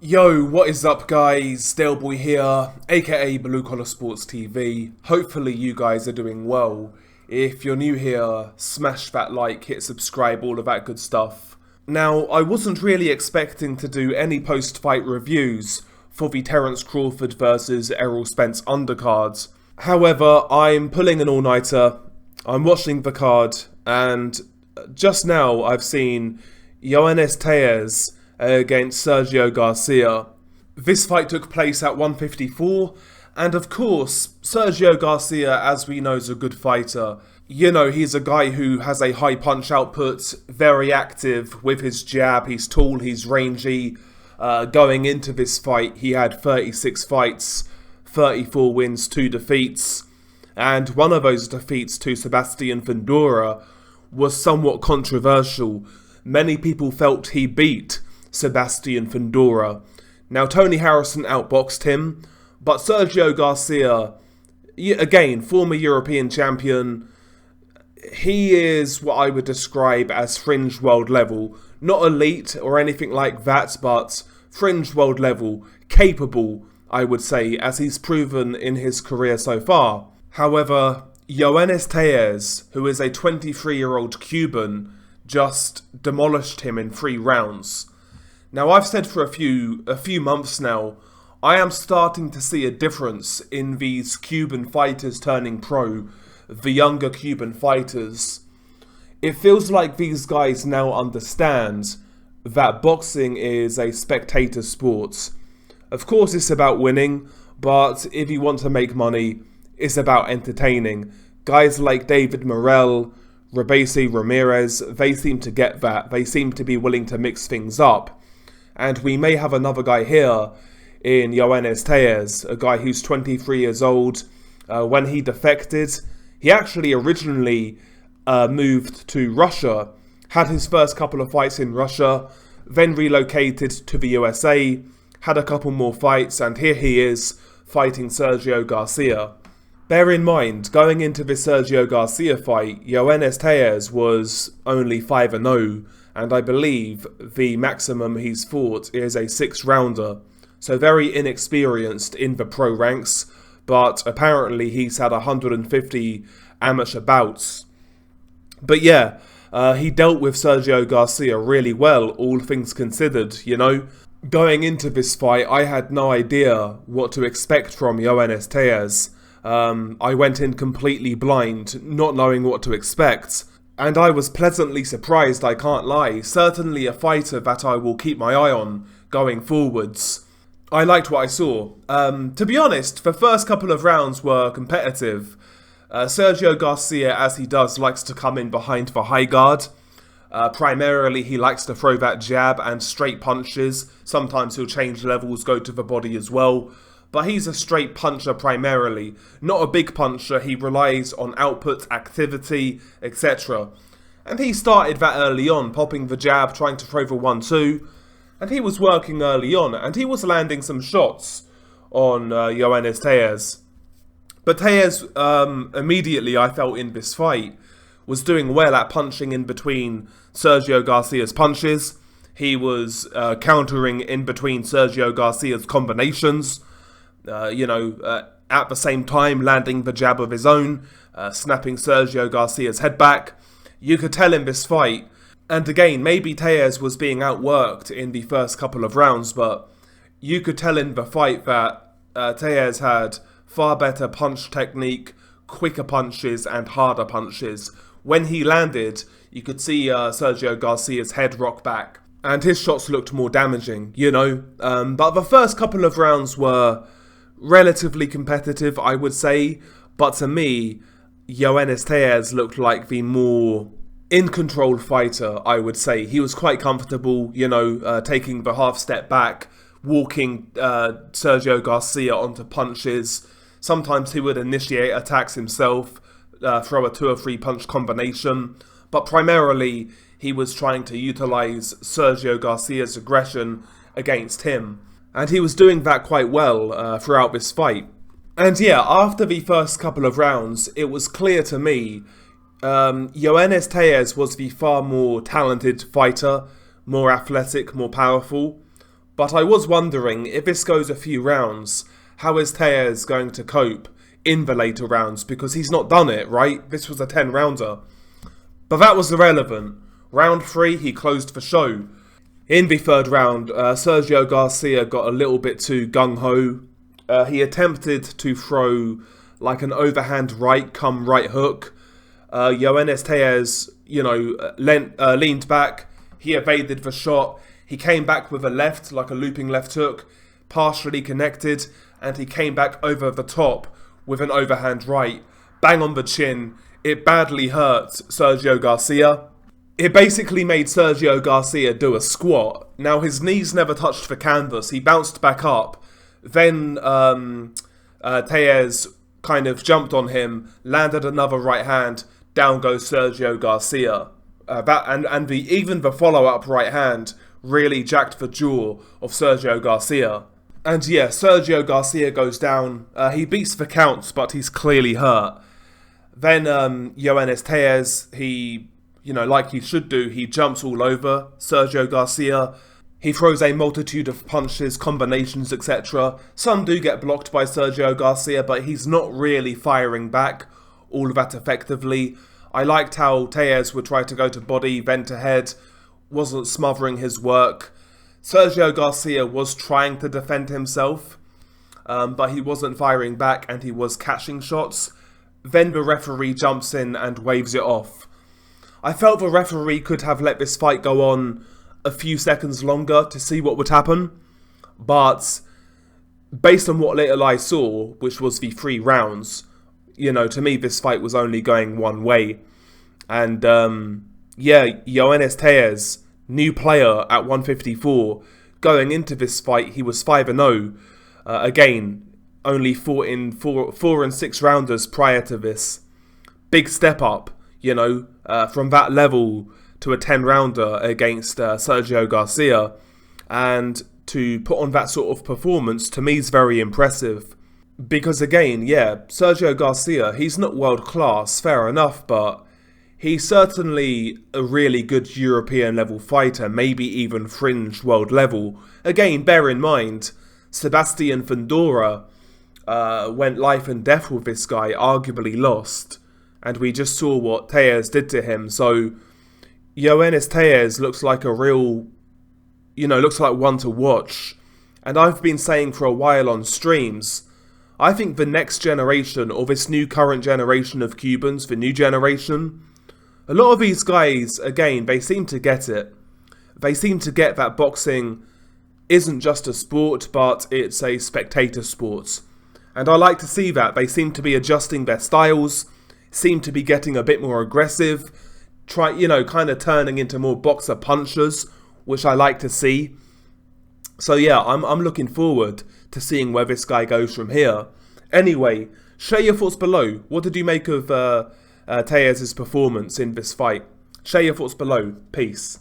Yo, what is up guys? Daleboy here, aka Blue Collar Sports TV. Hopefully you guys are doing well. If you're new here, smash that like, hit subscribe, all of that good stuff. Now, I wasn't really expecting to do any post-fight reviews for the Terence Crawford versus Errol Spence undercard. However, I'm pulling an all-nighter, I'm watching the card, and just now I've seen Yoenis Tellez against Sergio Garcia. This fight took place at 154, and of course, Sergio Garcia, as we know, is a good fighter. You know, he's a guy who has a high punch output, very active with his jab, he's tall, he's rangy. Going into this fight, he had 36 fights, 34 wins, 2 defeats, and one of those defeats to Sebastian Fundora was somewhat controversial. Many people felt he beat Sebastian Fundora. Now, Tony Harrison outboxed him, but Sergio Garcia, again, former European champion, he is what I would describe as fringe world level. Not elite or anything like that, but fringe world level, capable, I would say, as he's proven in his career so far. However, Yoenis Tellez, who is a 23-year-old Cuban, just demolished him in 3 rounds. Now, I've said for a few months now, I am starting to see a difference in these Cuban fighters turning pro, the younger Cuban fighters. It feels like these guys now understand that boxing is a spectator sport. Of course, it's about winning, but if you want to make money, it's about entertaining. Guys like David Morrell, Rebesi Ramirez, they seem to get that. They seem to be willing to mix things up. And we may have another guy here in Yoenis Tellez, a guy who's 23 years old. When he defected, he actually originally moved to Russia, had his first couple of fights in Russia, then relocated to the USA, had a couple more fights, and here he is fighting Sergio Garcia. Bear in mind, going into this Sergio Garcia fight, Yoenis Tellez was only 5-0, and I believe the maximum he's fought is a 6-rounder, so very inexperienced in the pro ranks, but apparently he's had 150 amateur bouts. But yeah, he dealt with Sergio Garcia really well, all things considered, you know. Going into this fight, I had no idea what to expect from Yoenis Tellez. I went in completely blind, not knowing what to expect. And I was pleasantly surprised, I can't lie. Certainly a fighter that I will keep my eye on going forwards. I liked what I saw. To be honest, the first couple of rounds were competitive. Sergio Garcia, as he does, likes to come in behind the high guard. Primarily, he likes to throw that jab and straight punches. Sometimes he'll change levels, go to the body as well. But he's a straight puncher primarily, not a big puncher. He relies on output, activity, etc. And he started that early on, popping the jab, trying to throw the 1-2. And he was working early on, and he was landing some shots on Yoenis Tellez. But Tellez, immediately I felt in this fight, was doing well at punching in between Sergio Garcia's punches. He was countering in between Sergio Garcia's combinations. At the same time landing the jab of his own, snapping Sergio Garcia's head back. You could tell in this fight, and again, maybe Tellez was being outworked in the first couple of rounds, but you could tell in the fight that Tellez had far better punch technique, quicker punches, and harder punches. When he landed, you could see Sergio Garcia's head rock back, and his shots looked more damaging, you know. But the first couple of rounds were relatively competitive, I would say, but to me, Yoenis Tellez looked like the more in-control fighter, I would say. He was quite comfortable, you know, taking the half step back, walking Sergio Garcia onto punches. Sometimes he would initiate attacks himself, throw a 2 or 3 punch combination, but primarily he was trying to utilize Sergio Garcia's aggression against him. And he was doing that quite well throughout this fight. And yeah, after the first couple of rounds, it was clear to me Yoenis Tellez was the far more talented fighter, more athletic, more powerful. But I was wondering, if this goes a few rounds, how is Tellez going to cope in the later rounds? Because he's not done it, right? This was a 10-rounder. But that was irrelevant. Round 3, he closed the show. In the third round, Sergio Garcia got a little bit too gung-ho. He attempted to throw like an overhand right come right hook. Yoenis Tellez, leaned back. He evaded the shot. He came back with a left, like a looping left hook, partially connected, and he came back over the top with an overhand right. Bang on the chin. It badly hurt Sergio Garcia. It basically made Sergio Garcia do a squat. Now, his knees never touched the canvas. He bounced back up. Then Tellez kind of jumped on him, landed another right hand. Down goes Sergio Garcia. Even the follow-up right hand really jacked the jaw of Sergio Garcia. And yeah, Sergio Garcia goes down. He beats the counts, but he's clearly hurt. Then Yoenis Tellez, he, like he should do, he jumps all over Sergio Garcia. He throws a multitude of punches, combinations, etc. Some do get blocked by Sergio Garcia, but he's not really firing back all that effectively. I liked how Tellez would try to go to body, then to head, wasn't smothering his work. Sergio Garcia was trying to defend himself, but he wasn't firing back and he was catching shots. Then the referee jumps in and waves it off. I felt the referee could have let this fight go on a few seconds longer to see what would happen, but based on what little I saw, which was the 3 rounds, to me this fight was only going one way. And Yoenis Tellez, new player at 154, going into this fight he was 5-0. Again, only fought in 4 and 6 rounders prior to this. Big step up, from that level to a 10-rounder against Sergio Garcia. And to put on that sort of performance, to me, is very impressive. Because again, Sergio Garcia, he's not world class, fair enough, but he's certainly a really good European level fighter, maybe even fringe world level. Again, bear in mind, Sebastian Fundora went life and death with this guy, arguably lost. And we just saw what Tellez did to him. So Yoenis Tellez looks like a real, looks like one to watch. And I've been saying for a while on streams, I think the next generation, or this new current generation of Cubans, the new generation, a lot of these guys, again, they seem to get it. They seem to get that boxing isn't just a sport, but it's a spectator sport. And I like to see that. They seem to be adjusting their styles, seem to be getting a bit more aggressive, kind of turning into more boxer punchers, which I like to see. So yeah, I'm looking forward to seeing where this guy goes from here. Anyway, share your thoughts below. What did you make of Tellez's performance in this fight? Share your thoughts below. Peace.